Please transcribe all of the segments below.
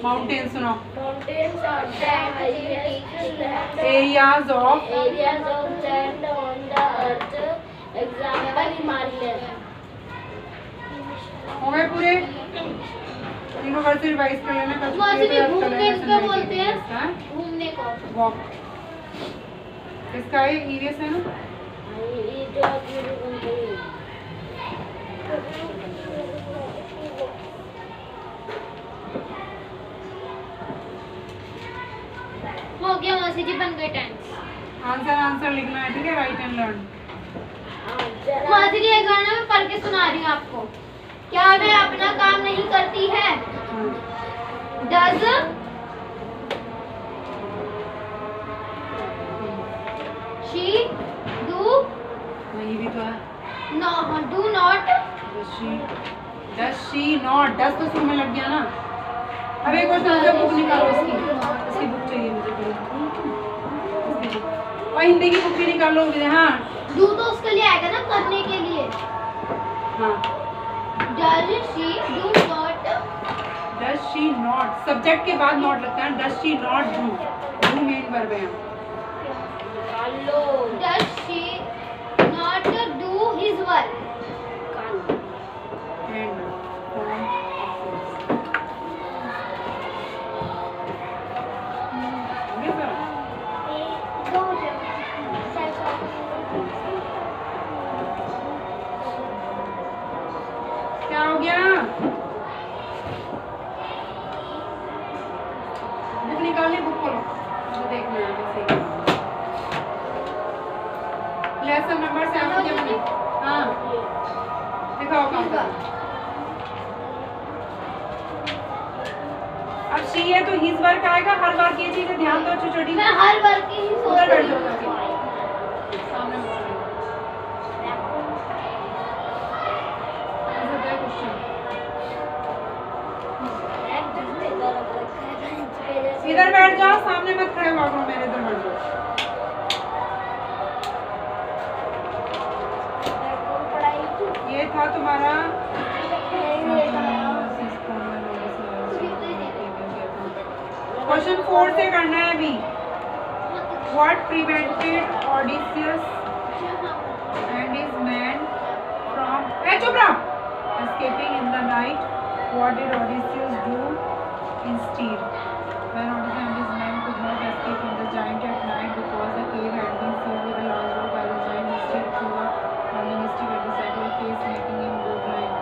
Mountain सुनाओ। Mountains are the areas of areas of land on the earth. Example Himalaya. हो गए पूरे? इनको कल से रिवाइज कर लेना। कल वहाँ से भी कल घूमने lesson को नहीं बोलते हैं, इसका है? घूमने को। वॉक। इसका ये ईवीएस है ना? ये जो मेरे को हो गया मौसी जी, बन गए टेंस। आंसर लिखना है, ठीक है? Right and learn. मौसी जी ये गाना मैं पढ़ के सुना रही हूँ आपको। क्या वह अपना काम नहीं करती है? डज शी डू वही भी तो है। Do not does she not. Does तो शुरू में लग गया ना। अब एक और आंसर बुक निकालो इसकी बुक चाहिए मुझे पूरी। और हिंदी की बुक भी निकालो मुझे। हाँ डू तो उसके लिए आएगा ना, करने के लिए। हाँ। Does she do not. Does she not subject के बाद नॉट लगता है। Does she not do. Do main verb है। Does she not do his work? क्या हो गया? बुक निकालनी, बुक खोलो, मुझे देखना है कैसे। लेसन नंबर 7 के बने। हाँ दिखाओ काम करो। अब शी है तो हिज वर्क आएगा। हर बार की चीजें ध्यान दो छोटी। मैं हर वर्क की ही उधर बैठ सोच जाओ रही हूँ। जाके। सामने बैठ जाओ। ऐसे होता है क्वेश्चन। इधर बैठ जाओ, सामने मत खड़े हुआ करो मेरे। इधर बैठ जाओ। ये था तुम्हारा क्वेश्चन 4 से करना है अभी। What prevented Odysseus and his men from चुप रहो, escaping in the night? What did Odysseus do instead? When Odysseus and his men could not escape from the giant at night because the cave had been sealed with a large rock by the giant, instead threw a burning stick at the side of the face, making him go blind.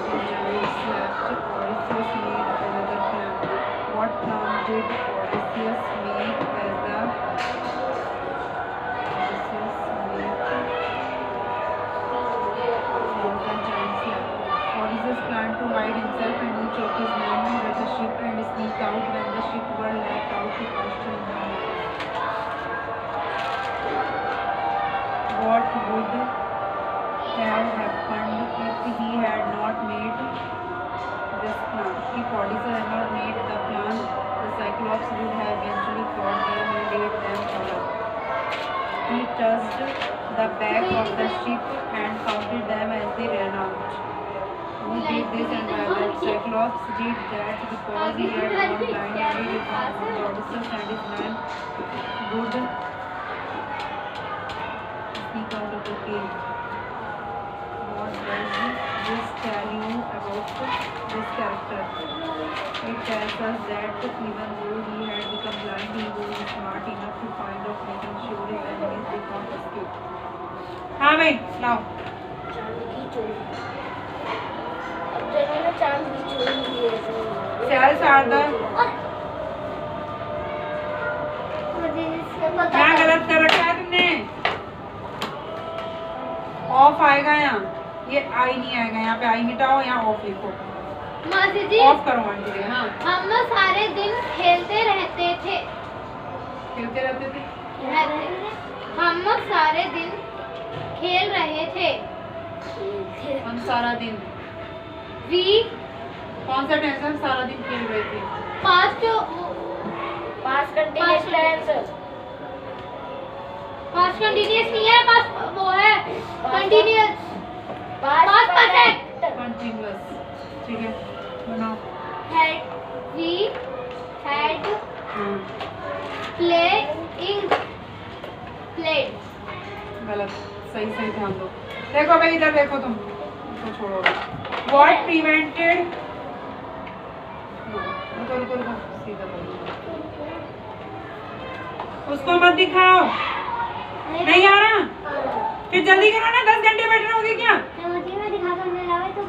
The giant slapped Odysseus made another plan. What plan did Odysseus make as the Odysseus planned to hide himself and each of his men at the ship and sneak out when the ship were left out to pasture in the night. What would have happened if he had not made this plan? If Odysseus had not made the plan, the Cyclops would have eventually caught them and ate them alive. He touched the back of the ship and counted them as they ran out. Who did this and why? The Cyclops did that because he had gone blind and he did not want Odysseus and his men would sneak out of the cave. What does this tell you about this character? It tells us that even though he had become blind, he was smart enough to find out making sure his enemies did not escape. हाँ भाई लाओ। Cells are the क्या गलत कर रखा है तुमने? Of आएगा यहाँ, ये आई नहीं आएगा। यहाँ पे आई मिटाओ, यहाँ ऑफ लिखो। मासी जी ऑफ करो आंटी जी। हाँ हम लोग सारे दिन खेलते रहते थे। खेलते रहते थे। हम लोग सारे दिन खेल रहे थे। हम सारा दिन। वी कौन सा टेंस? हम सारा दिन खेल रहे थे। पास्ट कंटीन्यूअस नहीं है, पास्ट वो है कंटीन्यूअस। Past perfect. कंटिन्यूअस, ठीक है बनाओ। We had हाँ played. गलत, सही सही ध्यान दो। देखो भाई इधर देखो तुम, तो छोड़ो। What prevented, रुको रुको रुको, सीधा बोलो। उसको मत दिखाओ, नहीं आ रहा, फिर जल्दी करो ना, 10 घंटे बैठना होगी क्या? मैं दिखा कर मैं लावे तो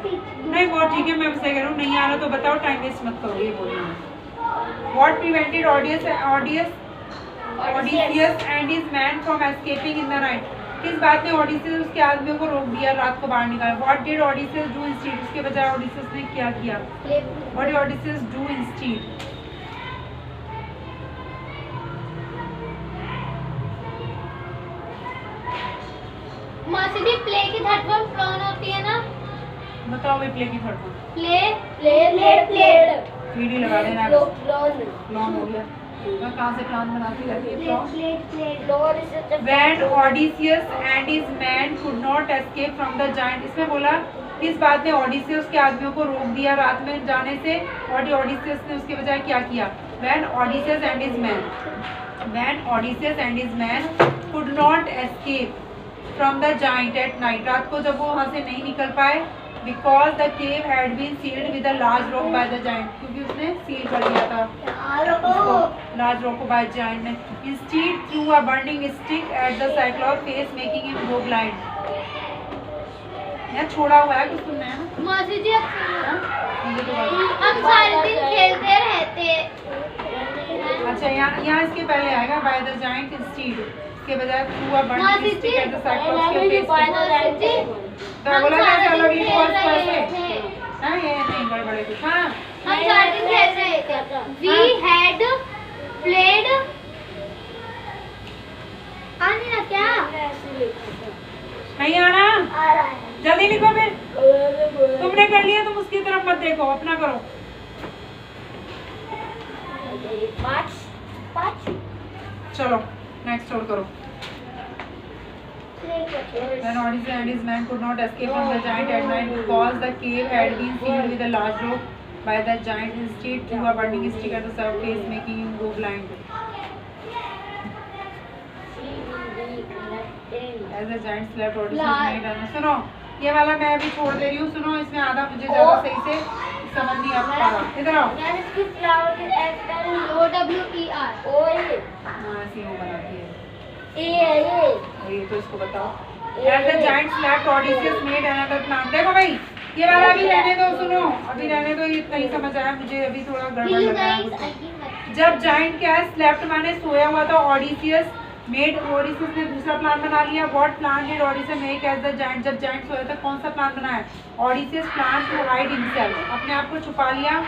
नहीं वो ठीक है, मैं उससे कह रहा हूँ नहीं आ रहा तो बताओ, टाइम वेस्ट मत करो, ये बोलना। What prevented Odysseus and his men from escaping in the night? किस बात ने ओडिसियस उसके आदमियों को रोक दिया रात को बाहर निकाला? What did Odysseus do instead? उसके बजाय ओडिसियस ने क्या किया? What did Odysseus do instead? मासी जी प्ले की थर्ड फॉर्म प्लॉन होती है ना? बताओ भाई प्ले की थर्ड फॉर्म। प्लेड पीडी लगा देना, Plone. प्लान हो गया। मैं कहाँ से प्लान बनाती रहती है plan? Plone is just a When Odysseus and his men could not escape from the giant, इसमें बोला किस बात ने ओडिसियस के आदमियों को रोक दिया रात में जाने से, और ओडिसियस ने उसके बजाय क्या किया? When Odysseus and his men could not escape from the giant at night, रात को जब वो वहाँ से नहीं निकल पाए, because the cave had been sealed with a large rock by the giant, क्योंकि उसने सील कर दिया था large rock को by giant ने। Instead threw a burning stick at the Cyclops face, making him go blind। यहाँ छोड़ा हुआ है कुछ तुमने, है ना? मासी जी मुझे तो बात- हम सारे दिन खेलते रहते। अच्छा यहाँ इसके पहले आएगा by the giant instead, इसके बजाय threw a burning मासी stick ji, at the Cyclops के face। मासी जी, तो बोला था चलो हम ये सारे फर्स्ट दिन कैसे? खेल रहे थे। हाँ ये नहीं गड़बड़े कुछ। हाँ हम सारे दिन खेल रहे थे। We had played। आनी ना क्या? नहीं आना, जल्दी लिखो फिर। तुमने कर लिया, तुम उसकी तरफ मत देखो, अपना करो। चलो नेक्स्ट और करो। When Odysseus and his men could not escape from the giant at night because the cave had been sealed with a large rock by the giant, instead threw a burning stick at the surface, making him go blind. As the giant slept, Odysseus made an... सुनो ये वाला मैं अभी छोड़ दे रही हूँ, सुनो इसमें आधा मुझे ज़्यादा सही से समझ नहीं आ पा रहा। इधर आओ। OWER। हाँ ऐसी वो बनाती है। और ये तो इसको बताओ। As the giant slept, Odysseus made another plan। देखो भाई ये वाला अभी रहने दो, सुनो अभी रहने दो, ये इतना ही समझ आया मुझे, अभी थोड़ा गड़बड़ लग रहा है मुझे। जब जाइंट क्या है, स्लेप्ट माने सोया हुआ था, ओडिसियस ने दूसरा प्लान बना लिया। What plan did Odysseus make as the giant? जब जाइंट सोया था कौन सा प्लान बनाया? Odysseus plan to hide himself, अपने आप को छुपा लिया।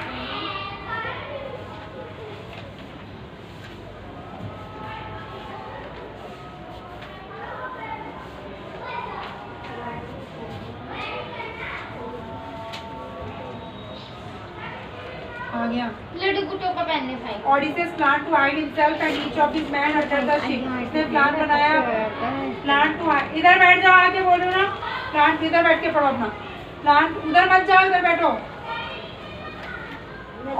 आ गया। लड्डू गुटो का पहनने भाई। Odysseus planned to hide himself and each of his men under the ship। इसने प्लान बनाया, प्लान टू हाइड। इधर बैठ जाओ, आके बोलो ना, प्लान इधर बैठ के पढ़ो अपना। प्लान उधर मत जाओ, इधर बैठो।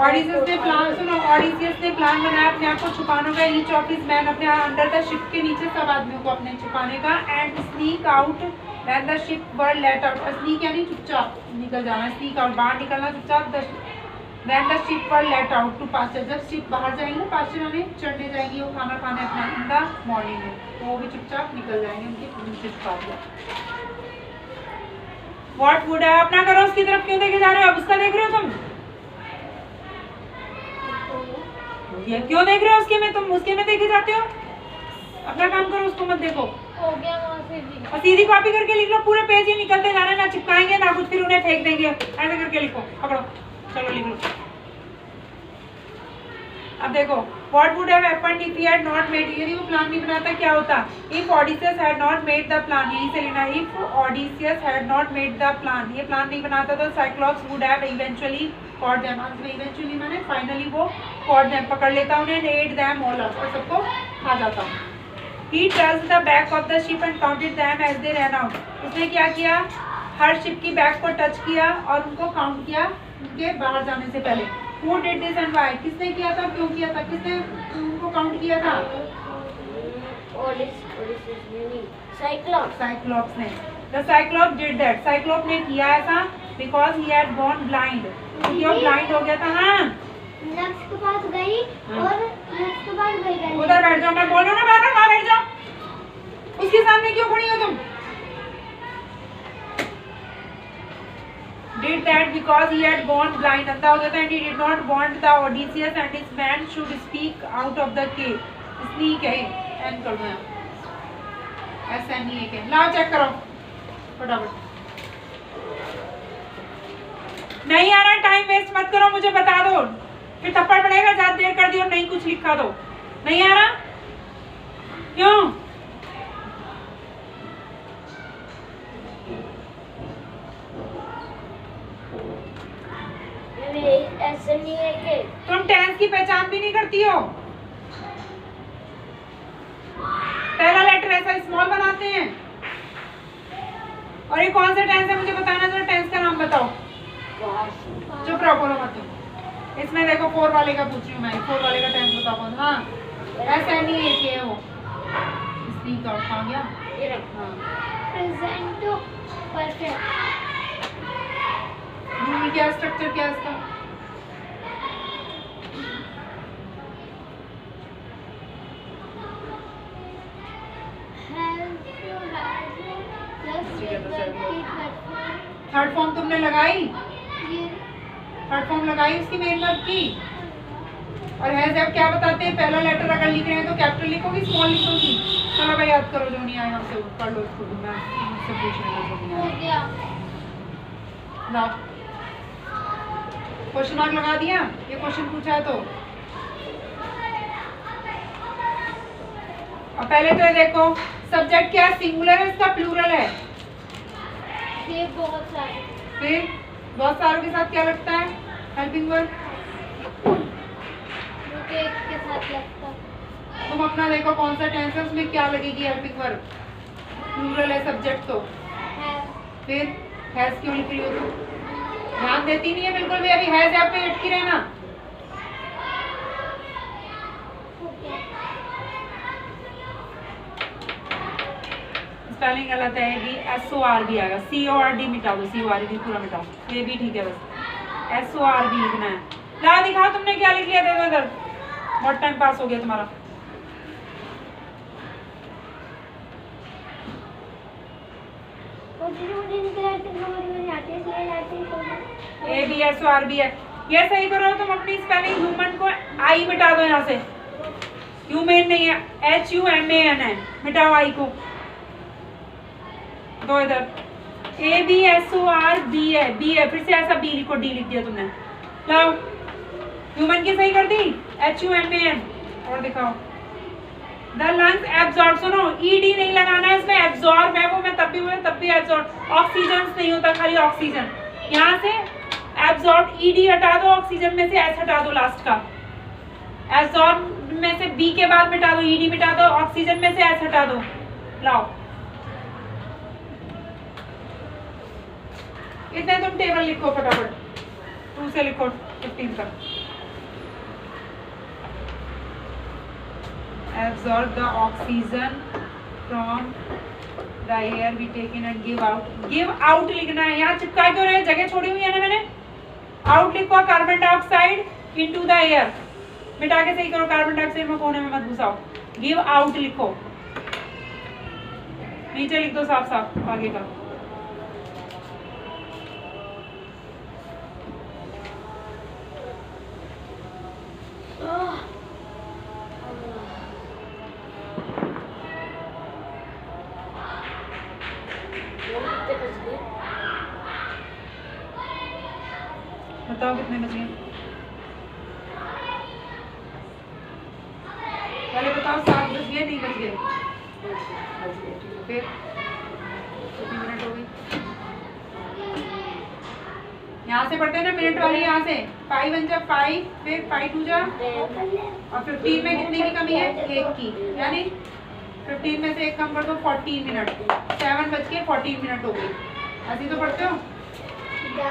Odysseus ने प्लान, सुनो Odysseus ने प्लान बनाया अपने आप को छुपाने का, each of his men अपने अंडर द शिप के नीचे सब आदमियों को अपने छुपाने का, and sneak out when the ship were let out। sneak यानी चुपचाप निकल जाना, sneak out बाहर निकलना चुपचाप। When the ship were let out to pasture, जब शिप बाहर जाएंगे पास्चर यानी चढ़ने जाएंगी वो खाना खाने अपना, इन द मॉर्निंग में तो वो भी चुपचाप निकल जाएंगे, उनके नीचे छुपा दिया। What would have, अपना करो, उसकी तरफ क्यों देखे जा रहे हो? अब उसका देख रहे हो तुम? ये क्यों देख रहे हो उसके में? तुम उसके में देखे जाते हो, अपना काम करो, उसको मत देखो। हो गया मासी जी। और सीधी कॉपी करके लिख लो, पूरे पेज ही निकलते जा रहे हैं, ना चिपकाएंगे ना कुछ, फिर उन्हें फेंक देंगे, ऐसे करके लिखो, पकड़ो चलो लिख लो। अब देखो what would have happened if he had not made, यदि वो प्लान नहीं बनाता क्या होता? If Odysseus had not made the plan, यही से लेना, if Odysseus had not made the plan, ये प्लान नहीं बनाता तो Cyclops would have eventually caught them, अंत में eventually माने finally वो caught them, पकड़ लेता उन्हें, ate them all up, और सबको खा जाता। He traced the back of the ship and counted them as they ran out। उसने क्या किया? हर शिप की बैक को टच किया और उनको काउंट किया उनके बाहर जाने से पहले। Who did this and why? किसने किया था, क्यों किया था, किसने उनको काउंट किया था? साइक्लोप्स ने। The Cyclops did that. Cyclops ने किया ऐसा because he had gone blind. क्योंकि वो ब्लाइंड हो गया था। हाँ नक्स के पास गई और नक्स के पास गई। उधर बैठ जाओ, मैं बोल रहा हूँ ना, बार-बार वहाँ बैठ जाओ। उसके सामने क्यों खड़ी हो तुम? Did that because he had gone blind. अंधा हो गया था and he did not want the Odysseus and his men should speak out of the cave. इसलिए कहे एंड कर दो यहाँ। ऐसा नहीं है क्या? लाओ चेक करो फटाफट। नहीं आ रहा, टाइम वेस्ट मत करो, मुझे बता दो, फिर थप्पड़ पड़ेगा। ज्यादा देर कर दी और नहीं कुछ लिखा दो। नहीं आ रहा क्यों? ऐसे नहीं है कि तुम टेंस की पहचान भी नहीं करती हो। पहला लेटर ऐसा स्मॉल बनाते हैं। और ये कौन सा टेंस है मुझे बताना जरा। टेंस का नाम बताओ। चुप रहो, बोलो मत तुम। इसमें देखो 4 वाले का पूछ रही हूँ मैं। 4 वाले का टेंस बताओ कौन। हाँ ऐसा नहीं है कि वो स्पीक आउट आ गया। हाँ प्रेजेंट परफेक्ट। रूल क्या, स्ट्रक्चर क्या है इसका? थर्ड फॉर्म तुमने लगाई, थर्ड फॉर्म लगाई उसकी मेन वर्ब की। और है जब क्या बताते हैं, पहला लेटर अगर लिख रहे हैं तो कैपिटल लिखोगी स्मॉल लिखोगी। चलो भाई याद करो, जो नहीं आया हमसे पढ़ लो इसको। मैं मुझसे पूछ रही हूँ जो नहीं आया। लाओ क्वेश्चन मार्क लगा दिया, ये क्वेश्चन पूछा है तो। और पहले तो ये देखो सब्जेक्ट क्या सिंगुलर है, इसका प्लूरल है। ये बहुत सारे। फिर बहुत सारों के साथ क्या लगता है हेल्पिंग वर्ब? मुझे एक के साथ लगता है। तुम अपना देखो कौन सा टेंस है, उसमें क्या लगेगी हेल्पिंग वर्ब? प्लूरल है सब्जेक्ट तो। फिर हैज क्यों लिख रही हो तुम? ध्यान देती नहीं है बिल्कुल भी। अभी हैज आप पे अटकी रहना। स्पेलिंग गलत है, भी SORB आएगा। CORD मिटा दो, CORD पूरा मिटाओ, ये भी ठीक है। बस SORB लिखना है। ला दिखाओ तुमने क्या लिख लिया था इधर। बहुत टाइम पास हो गया तुम्हारा। ABSORB है, ये सही करो तुम। अपनी स्पेलिंग ह्यूमन को आई मिटा दो यहाँ से। ह्यूमन नहीं है, HUMAN है। मिटाओ आई को दो इधर। ABSORB है, बी है। फिर से ऐसा बी लिखो, डी लिख दिया तुमने। लाओ ह्यूमन की सही कर दी, HUMAN। और दिखाओ द लंग्स एब्जॉर्ब। सुनो ED नहीं लगाना है इसमें, एब्जॉर्ब है वो। मैं तब भी एब्जॉर्ब। ऑक्सीजन नहीं होता, खाली ऑक्सीजन। यहाँ से एब्जॉर्ब ED हटा दो, ऑक्सीजन में से एस हटा दो लास्ट का। एब्जॉर्ब में से बी के बाद मिटा दो, ED मिटा दो, ऑक्सीजन में से एस हटा दो। लाओ इतने तुम टेबल लिखो फटाफट। 2 से लिखो 15 तक। Absorb the oxygen from the air we take in and give out. Give out लिखना है। यहाँ चिपका क्यों रहे, जगह छोड़ी हुई है ना मैंने। आउट लिखो, carbon dioxide into the air. मिटा के सही करो, कार्बन डाइऑक्साइड में कोने में मत घुसाओ। गिव आउट लिखो, नीचे लिख दो साफ साफ आगे का। बताओ कितने बजे? पहले बताओ 7 बज गए नहीं बज गए? फिर कितनी मिनट हो गई? यहाँ से पढ़ते हैं ना मिनट वाली। यहाँ से 5 1 जा 5, फिर 5 2 जा, और 15 में कितने की कमी है? 1 की। यानी 15 में से 1 कम कर दो, 14 मिनट। 7 बज के 14 मिनट हो गई। ऐसे तो पढ़ते हो। The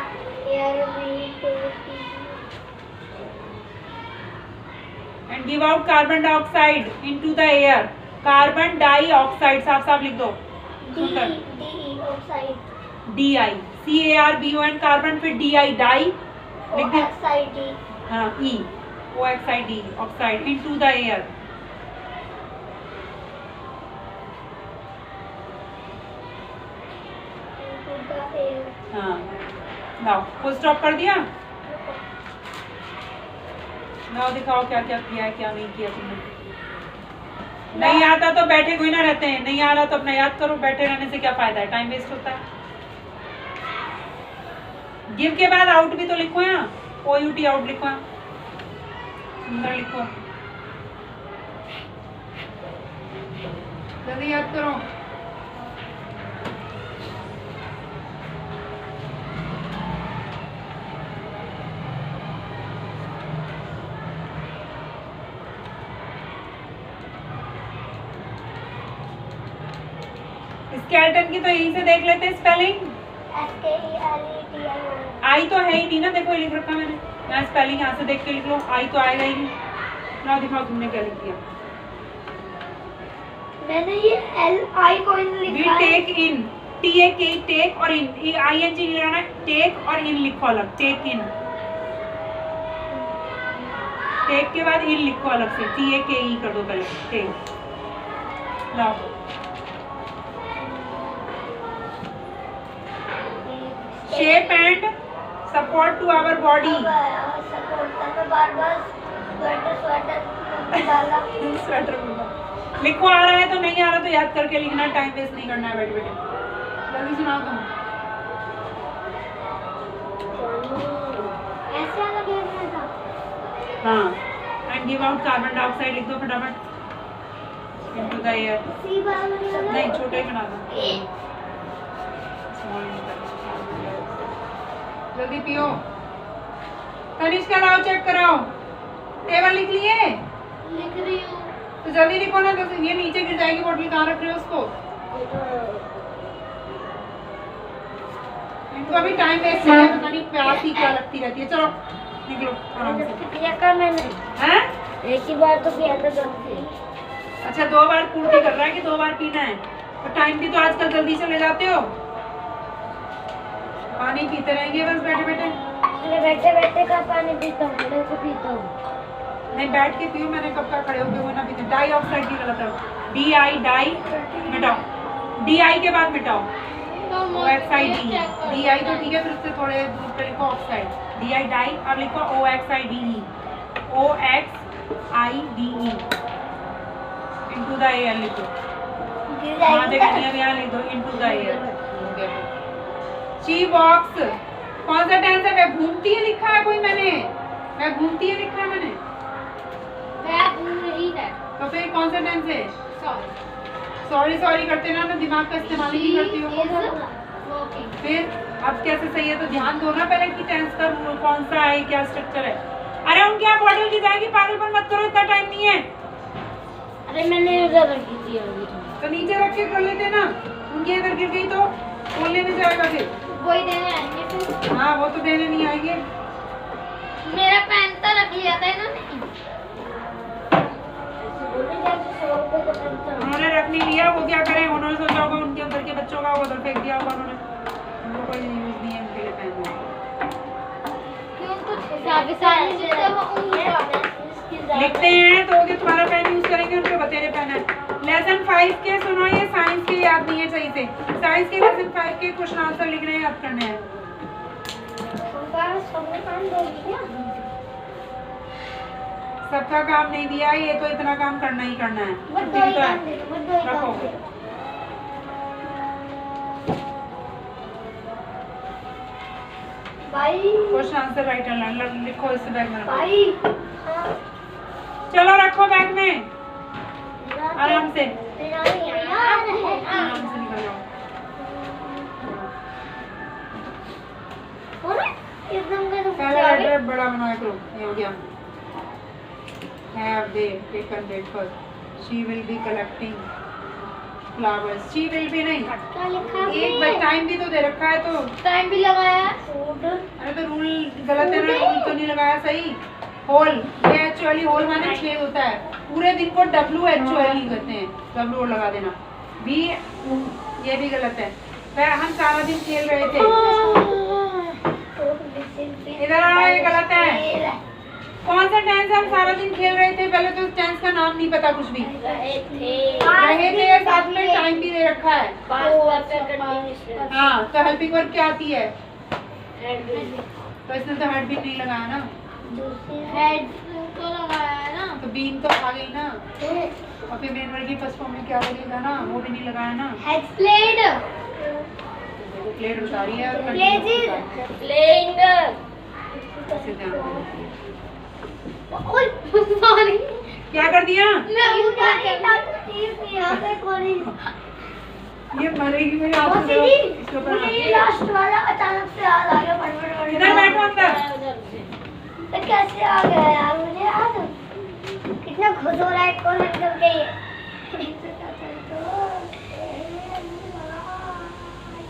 air we take and give out carbon dioxide into the air. Carbon dioxide साफ साफ लिख दो। सुंदर। DE oxide DI CARBON carbon, फिर DI डाई लिख दे। oxide हाँ E OXID oxide into the air. into the air. हाँ लाओ फुल स्टॉप कर दिया। लाओ दिखाओ क्या क्या किया है क्या नहीं किया तुमने। नहीं आता तो बैठे कोई ना रहते हैं, नहीं आ रहा तो अपना याद करो। बैठे रहने से क्या फायदा है, टाइम वेस्ट होता है। गिव के बाद आउट भी तो लिखो यहाँ, OUT आउट लिखो यहाँ, सुंदर लिखो, जल्दी याद करो। स्केलेटन की तो यहीं से देख लेते हैं स्पेलिंग। SKELETION आई तो है ही नहीं ना, देखो ये लिख रखा मैंने। मैं स्पेलिंग यहाँ से देख के लिख लो, आई तो आएगा ही नहीं। ना दिखाओ तुमने क्या लिख दिया। मैंने ये LI को इन वी लिखा है। टेक इन, TAK टेक और इन, ING लगाना है। टेक और इन लिखो अलग, टेक इन। टेक के बाद इन लिखो अलग से, TAKE कर दो पहले, टेक। लाओ shape and support to our body. Support करना, बार-बार स्वेटर डाला। स्वेटर लिखो। आ रहा है तो नहीं आ रहा तो याद करके लिखना, टाइम वेस्ट नहीं करना है बैठे बैठे। जल्दी सुनाओ तुम। ऐसे वाला देखना था। हाँ and give out carbon dioxide लिख दो फटाफट इनटू द एयर। सी वाला नहीं छोटा ही बना दो। जल्दी पियो। तनिष्का लाओ चेक कराओ। टेबल लिख लिए? लिख रही हूँ। तो जल्दी लिखो ना, तो ये नीचे गिर जाएगी बोतल। कहाँ रख रहे हो उसको? इनको अभी टाइम वेस्ट है, पता नहीं प्यास ही क्या लगती रहती है। चलो निकलो आराम से। पिया का मैंने हैं? एक ही बार तो पिया था जल्दी। अच्छा 2 बार पूर्ति कर रहा है कि 2 बार पीना है? तो टाइम भी तो आजकल जल्दी चले जाते हो। पानी पीते रहेंगे बस बैठे बैठे। मैं बैठे बैठे का पानी पीता हूँ, खड़े होकर पीता हूँ। नहीं बैठ के पियो, मैंने कब का खड़े होके वो ना पीते। डाइऑक्साइड की गलत है। DI डाई मिटाओ, DI के बाद मिटाओ। OXID DI तो ठीक है, फिर उससे थोड़े दूर पे लिखो ऑक्साइड। DI डाई और लिखो OXIDE OXIDE into the air लिखो। वहाँ जगह नहीं है, यहाँ लिख दो into the air. She walks कौन सा टेंस है? मैं घूमती है लिखा है कोई मैंने? मैं घूमती है लिखा है मैंने? वह घूम रही है। तो फिर कौन सा टेंस है? सॉरी सॉरी सॉरी करते ना, दिमाग का इस्तेमाल ही नहीं करती हो। वॉकिंग। फिर अब कैसे सही है? तो ध्यान दो ना पहले कि टेंस का कौन सा है, क्या स्ट्रक्चर है। अरे उनकी आप बॉटल की जाएगी, पागलपन मत करो, इतना टाइम नहीं है। अरे मैंने उधर रखी थी अभी। तो नीचे रख के कर लेते ना, उनकी इधर गिर गई तो कौन लेने जाएगा फिर? वही देने आएंगे फिर। हाँ वो तो देने नहीं आएंगे। मेरा पेन तो रख लिया था इन्होंने। उन्होंने रख नहीं लिया, वो क्या करें? उन्होंने सोचा होगा उनके उधर के बच्चों का, वो उधर फेंक दिया होगा उन्होंने। उनको कोई यूज नहीं है उनके लिए पेन। क्यों कुछ आगे सामने जितने वो उंगली लिखते हैं तो वो तुम्हारा पेन यूज करेंगे, उनके बतेरे पेन है। लेसन 5 के सुनो, ये साइंस के याद नहीं है सही से। साइंस के लेसन 5 के क्वेश्चन आंसर लिखने हैं, याद करने हैं। सबका काम नहीं दिया, ये तो इतना काम करना ही करना है। छुट्टी भी तो है। रखो भाई क्वेश्चन आंसर राइट एंड लिखो इस बैग में। भाई चलो रखो बैग में आराम से। यार है आराम से निकल जाओ। एकदम का तो पहला लेटर बड़ा बना करो। ये हो गया। Have they taken breakfast? She will be collecting flowers. She will be नहीं. क्या लिखा एक बार टाइम भी तो दे रखा है तो. टाइम भी लगाया है अरे तो रूल गलत है ना, रूल तो नहीं लगाया सही. होल, ये एक्चुअली होल माने छेद होता है. पूरे दिन को WHOL कहते हैं. W लगा देना. B ये भी गलत है. वह हम सारा दिन खेल रहे थे. इधर आओ, ये गलत है. कौन सा टेंस हम सारा दिन खेल रहे थे? पहले तो टेंस का नाम नहीं पता कुछ भी. रहे थे साथ में टाइम भी दे रखा है. हाँ तो हेल्पिंग वर्ब क्या आती है? तो इसने तो हेड भी नहीं लगाया ना. हेड तो लगाया है ना. तो बीन तो आ गई ना. और फिर मेन वर्ब की फर्स्ट फॉर्म में क्या बोलेगा ना, वो भी नहीं लगाया ना. हेड प्लेड देखो प्लेट बता रही है और प्लेइंग ऐसे ध्यान दो. ओए सॉरी क्या कर दिया? मैं ऊपर यहाँ पे कोरी ये मरेगी मेरे हाथ से. इसके ऊपर मुझे लास्ट वाला अचानक से याद आ गया. फटफट इधर बैठो अंदर. तो कैसे आ गया यार मुझे याद. कितना खुश हो रहा है कौन निकल के ये.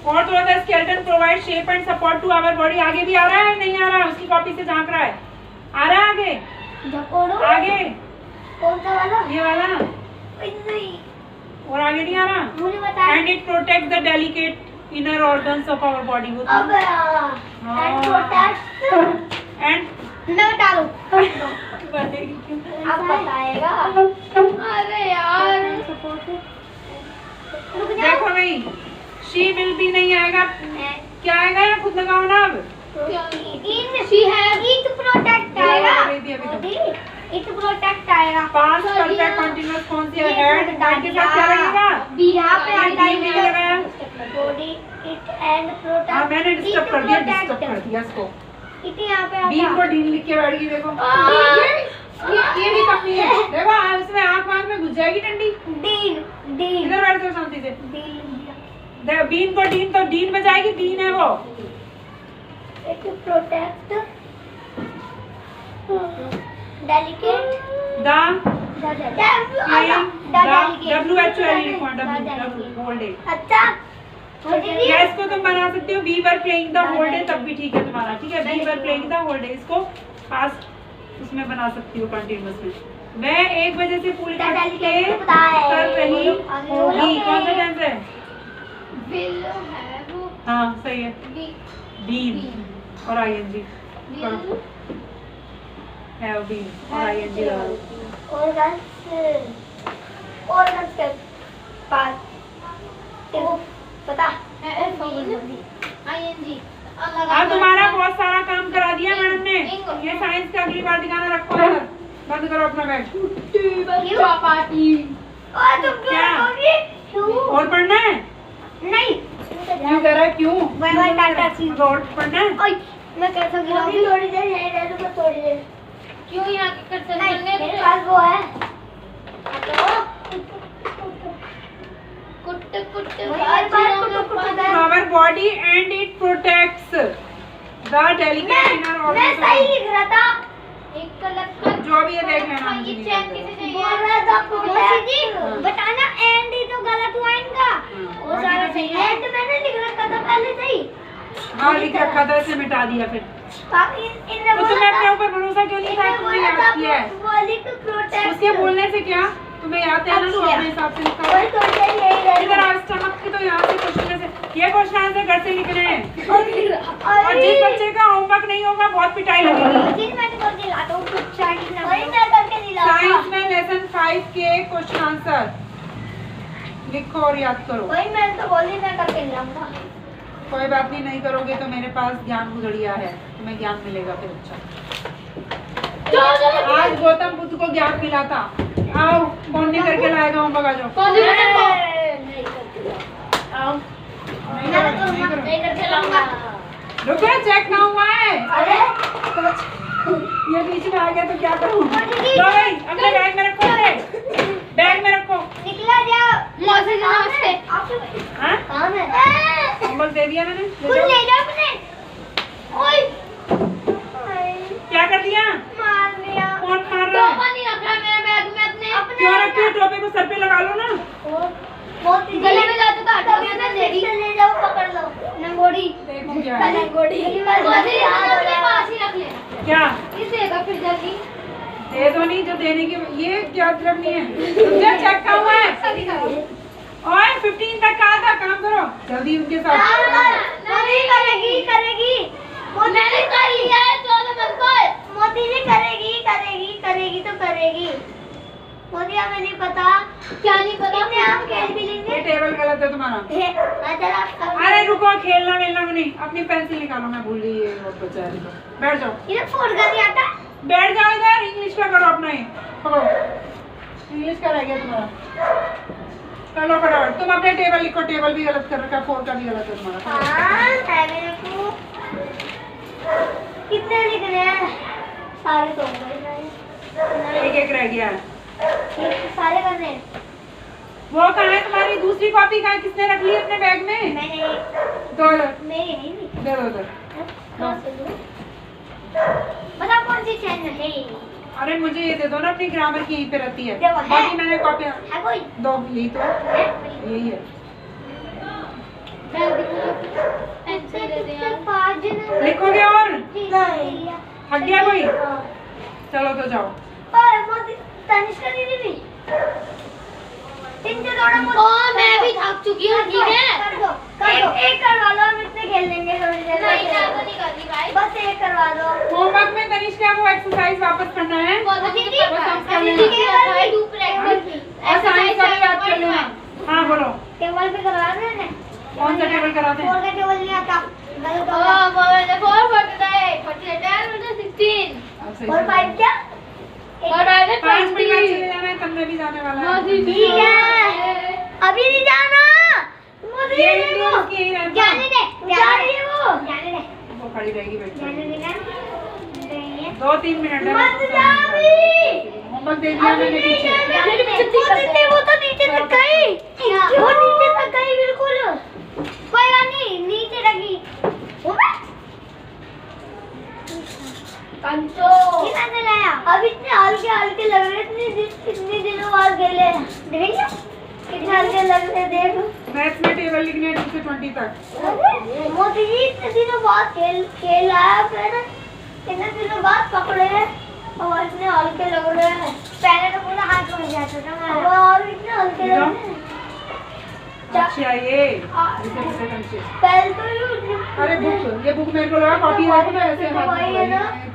और थोड़ा सा skeleton provide shape and support to our body. आगे भी आ रहा है नहीं आ रहा? उसकी कॉपी से झांक रहा है. आ रहा है आगे? आगे कौन सा वाला? ये वाला. नहीं और आगे नहीं आ रहा? मुझे बता. And it protect the delicate inner organs of our body. वो अब एंड प्रोटेक्ट एंड मैं बता दूं. अब बताएगा. अरे यार देखो भाई, शी विल भी नहीं आएगा. क्या आएगा? या खुद लगाओ ना. अब शी हैव इट प्रोटेक्ट आएगा. इट प्रोटेक्ट आएगा. पास्ट परफेक्ट कंटीन्यूअस कौन सी है? हेड के साथ क्या लगेगा? यहाँ पे आता है नहीं लगाया. Body it and protect. हाँ मैंने डिस्टर्ब कर दिया इसको. इट यहाँ पे बीन आता को डीन लिख के बैठ गई. देखो ये भी कमी है. देखो इसमें आँख वाँख में घुस जाएगी डंडी. डीन डीन इधर बैठ जाओ शांति से. डीन बीन को डीन तो डीन बजाएगी. बीन है वो. इट प्रोटेक्ट डेलिकेट अच्छा. या इसको तुम बना सकते हो we were playing the whole day. तब भी ठीक है तुम्हारा. ठीक है, we were playing the whole day. इसको पास्ट उसमें बना सकती हो कंटिन्यूअस में. मैं 1 बजे से पूरी कर रही होगी. कौन सा टेंस है? हाँ सही है. बीन और आईएनजी करो. हैव बीन और आईएनजी लगा दो. ऑर्गन्स के पास पता आईएनजी. अब तुम्हारा बहुत सारा काम करा दिया मैडम ने. ये साइंस का अगली बार दिखाना. रखो इधर. बंद करो अपना बैग. क्या और पढ़ना है? नहीं क्यों कह रहा है? क्यों और पढ़ना है? मैं कैसा गिराऊंगी? थोड़ी देर यहीं रह दूँ. थोड़ी देर क्यों यहाँ के करते हैं? मेरे पास वो है. Our body and it protects the delicate inner मैं organs. सही लिख रहा था. एक कलर का जो भी है देख लेना. ये चैन किसे चाहिए? बोल रहा था प्रोटेक्ट. बताना एंड ही तो गलत हुआ इनका. वो सारा सही है. एंड मैंने लिख रखा था पहले सही. हाँ लिख रखा था, इसे मिटा दिया फिर. तो तुम्हें अपने ऊपर भरोसा क्यों नहीं था? तुमने याद किया है. उसके बोलने से क्या तुम्हें याद है ना? तो अपने हिसाब से लिखा. इधर आज चमक के तो यहाँ से क्वेश्चन से. ये क्वेश्चन आंसर घर से लिखने हैं. और जिस बच्चे का होमवर्क नहीं होगा बहुत पिटाई लगेगी. साइंस में लेसन 5 के क्वेश्चन आंसर लिखो और याद करो. मैं तो बोली मैं करके लाऊंगा. कोई बात नहीं करोगे तो मेरे पास ज्ञान गुजरिया है. तुम्हें ज्ञान मिलेगा फिर. अच्छा आज गौतम बुद्ध को ज्ञान मिला था. आओ कौन नहीं करके लाएगा होमवर्क? आ जाओ. आओ. नहीं करके लाऊंगा. रुको चेक ना हुआ है. अरे ये बीच में आ गया तो क्या करूं? लो भाई अपने बैग में रखो. बैग में रखो. निकला जाओ. मौसी जी नमस्ते. हाँ कौन है? होमवर्क दे दिया मैंने. खुद ले जाओ अपने. ओए क्या कर दिया? मार दिया. कौन मार रहा है? टोपा नहीं रखा मेरे बैग में अपने. क्यों रखी है? टोपे को सर पे लगा लो ना. मोती गले में जाते तो हटा दिया था तेरी। ले जाओ, पकड़ लो नंगोड़ी। देखो क्या है। नंगोड़ी मोदी अपने पास ही रख लेना। क्या किस देगा फिर जल्दी? दे दो, नहीं जो देने की ये क्या मतलब नहीं है। तुझे चेक का हुआ है और 15 तक कहा था, काम करो जल्दी उनके साथ। मोदी करेगी करेगी। मैंने कर लिया है 14 मत कर। मोदी जी करेगी करेगी करेगी तो करेगी। मोदी हमें नहीं पता, क्या नहीं पता? कितने हम खेल भी ये लेंगे। टेबल गलत है तुम्हारा। अरे अरे रुको, खेलना वेलना में नहीं, अपनी पेंसिल निकालो, मैं भूल गई ये वो बेचारी को। बैठ जाओ, ये फोड़ कर नहीं आता। बैठ जाओ इधर। इंग्लिश का करो अपना ही, पकड़ो। इंग्लिश का रह गया तुम्हारा। चलो फटाफट, तुम अपने टेबल लिखो। टेबल भी गलत कर रखा है, 4 का भी गलत है तुम्हारा। हाँ, है मेरे को। कितने लिख रहे हैं? सारे तो हो गए। एक एक रह गया है। सारे करने हैं। वो कहाँ है तुम्हारी दूसरी कॉपी? कहाँ, किसने रख ली अपने बैग में? मैंने दो मेरी नहीं ली। दे दो उधर। कहाँ से लूँ? बताओ कौन सी चैनल है? अरे मुझे ये दे दो ना, अपनी ग्रामर की यहीं पे रहती है। देखो, है। बाकी मैंने कॉपियाँ है कोई? दो, यही तो है, है? यही है। पेंसिल दे दे यार। लिखोगे और नहीं। थक गया कोई? हाँ। चलो तो जाओ। ओए, मोदी तनिष्का दीदी भी। इनसे थोड़ा बहुत। ओ मैं भी थक चुकी हूँ, ठीक है? कर दो, कर दो। एक करवा लो, हम इतने खेल लेंगे थोड़ी देर। नहीं मैं तो नहीं कर रही भाई। बस एक करवा दो। होमवर्क में तनिष्का वो एक्सरसाइज वापस करना है। बहुत अच्छी दीदी, बात है। कर अभी लेना। लिखी है भाई, डू प्रैक्टिस। और साइंस का भी याद कर लेना। हाँ बोलो, टेबल पे करवा रहे हैं। कौन सा टेबल कराते हैं? फोर का टेबल नहीं आता। गलत हो ओ गया। मैंने 4 48 48 16 अब सही और से। 5 क्या? और मैंने 5 मिनट बाद 20। चले जाना है, तब मैं भी जाने वाला मोदी है। जी। ठीक है। अभी नहीं जाना। मोदी ये जी को इंग्लिश की ही रहता। जाने दे। जा रही है वो। जाने दे। वो खड़ी रहेगी बैठ जाने के। देना। नहीं है। 2-3 मिनट है। मत जा अभी। होमवर्क दे दिया मैंने पीछे। वो तो नीचे तक गई। वो नीचे तक गई बिल्कुल। कोई बात नहीं, नीचे रखी। वो मैं कंचो ये मैंने लाया। अब इतने हल्के लग रहे हैं, कितने दिनों बाद खेले। देखेंगे कितने हल्के लग रहे हैं, देख। मैथ्स में टेबल लिखनी है 2 से 20 तक। अरे, मोदी जी इतने दिनों बाद खेल आया, फिर इतने दिनों बाद पकड़े हैं और इतने हल्के लग रहे हैं। पहले तो पूरा हाथ में जाता था मेरा। अब और इतने हल्के लग रहे हैं। अच्छा ये पहले तो अरे बुक, ये बुक मेरे को लगा कॉपी है तो ऐसे तो वही है ना। हाथ में